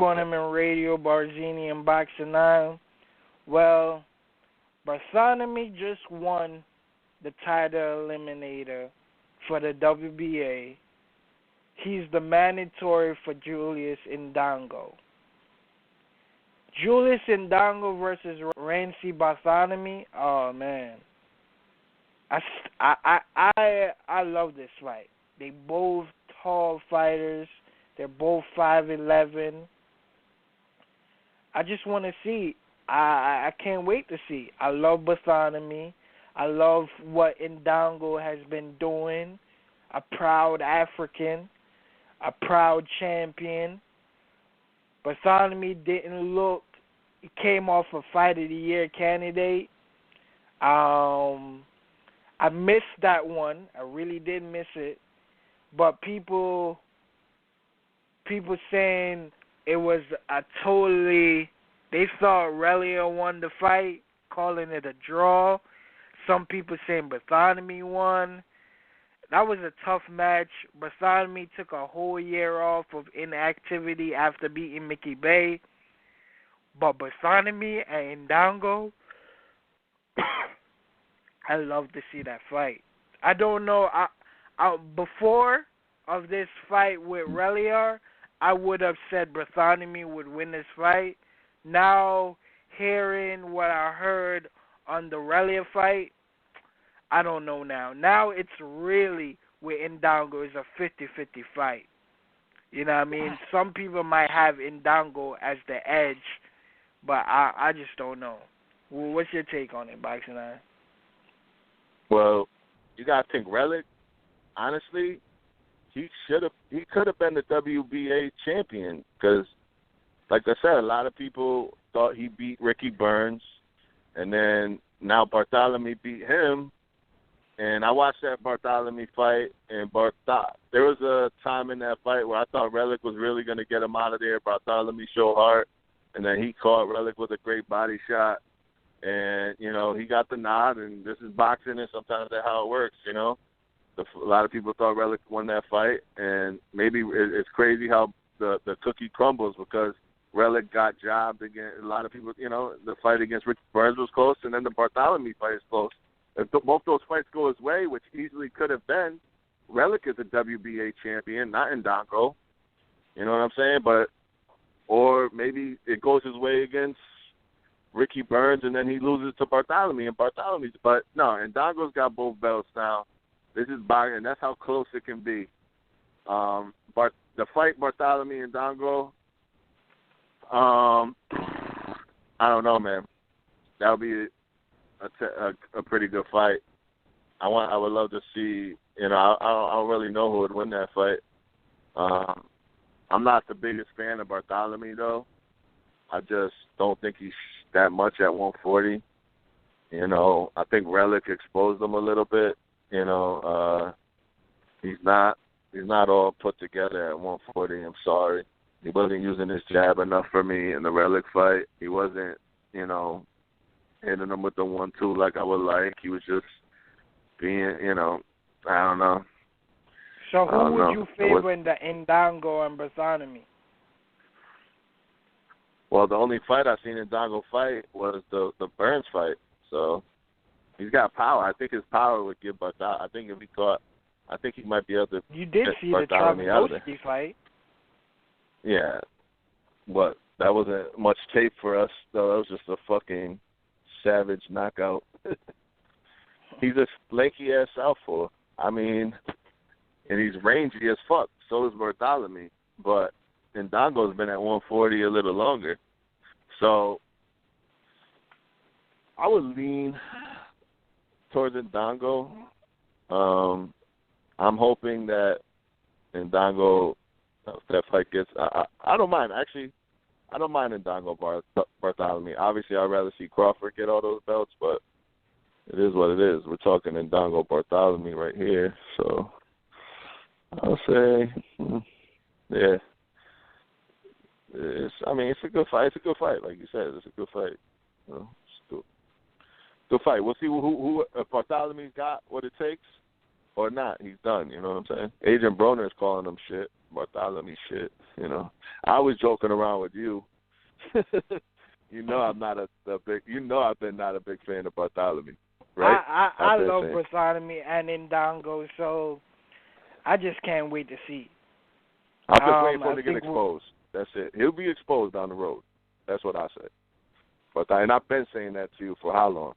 Cornerman Radio, Barzini, and Boxing 9. Well, Barthelemy just won the title eliminator for the WBA. He's the mandatory for Julius Indongo. Julius Indongo versus Rances Barthelemy. Oh man, I love this fight. They both tall fighters. They're both 5'11". I just want to see. I can't wait to see. I love Barthelemy. I love what Indongo has been doing. A proud African, a proud champion. Barthelemy didn't look. He came off a Fight of the Year candidate. I missed that one. I really did miss it. But people saying it was a totally. They thought Relikh won the fight, calling it a draw. Some people saying Barthelemy won. That was a tough match. Barthelemy took a whole year off of inactivity after beating Mickey Bay. But Barthelemy and Indongo, I love to see that fight. I don't know. Before of this fight with Relikh, I would have said Barthelemy would win this fight. Now, hearing what I heard on the Relikh fight, I don't know now. Now it's really with Indongo is a 50-50 fight. You know what I mean? Some people might have Indongo as the edge, but I just don't know. Well, what's your take on it, Boxing Eye? Well, you got to think Relikh, honestly, he could have been the WBA champion because, like I said, a lot of people thought he beat Ricky Burns, and then now Barthelemy beat him. And I watched that Barthelemy fight, and there was a time in that fight where I thought Relikh was really going to get him out of there. Barthelemy showed heart, and then he caught Relikh with a great body shot. And, you know, he got the nod, and this is boxing, and sometimes that's how it works, you know. A lot of people thought Relikh won that fight, and maybe it's crazy how the cookie crumbles because Relikh got jobbed against a lot of people. You know, the fight against Ricky Burns was close, and then the Barthelemy fight is close. If both those fights go his way, which easily could have been, Relikh is a WBA champion, not Indongo. You know what I'm saying? Or maybe it goes his way against Ricky Burns, and then he loses to Barthelemy. But no, Indongo's got both belts now. This is boxing, and that's how close it can be. The fight Barthelemy and Indongo, I don't know, man. That would be a pretty good fight. I would love to see. You know, I don't really know who would win that fight. I'm not the biggest fan of Barthelemy though. I just don't think he's that much at 140. You know, I think Relikh exposed him a little bit. You know, he's not all put together at 140. I'm sorry. He wasn't using his jab enough for me in the Relikh fight. He wasn't, you know, hitting him with the 1-2 like I would like. He was just being, you know, I don't know. So who would you favor in the Indongo and Barthelemy? Well, the only fight I've seen Indongo fight was the Burns fight. So he's got power. I think his power would give Barthelemy. I think if he caught, I think he might be able to. You did see the Travolowski fight. Yeah, but that wasn't much tape for us. Though that was just a fucking savage knockout. He's a lanky ass southpaw. I mean, and he's rangy as fuck. So is Barthelemy, but Indongo's been at 140 a little longer. So I would lean towards Indongo. I'm hoping that Indongo, that fight gets. I don't mind actually. I don't mind Indongo Barthelemy. Obviously, I'd rather see Crawford get all those belts, but it is what it is. We're talking Indongo Barthelemy right here, so I'll say, yeah. It's a good fight. It's a good fight, like you said. It's a good fight. You know, it's good fight. We'll see who if Barthelemy's got what it takes or not. He's done. You know what I'm saying? Adrien Broner is calling him shit. Barthelemy shit, you know. I was joking around with you. You know I'm not a big. You know I've been not a big fan of Barthelemy, right? I love Barthelemy and Indongo, so I just can't wait to see. I'm just waiting for him to get exposed. That's it. He'll be exposed down the road. That's what I said. And I've been saying that to you for how long?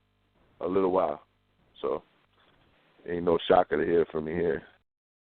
A little while. So ain't no shocker to hear from me here.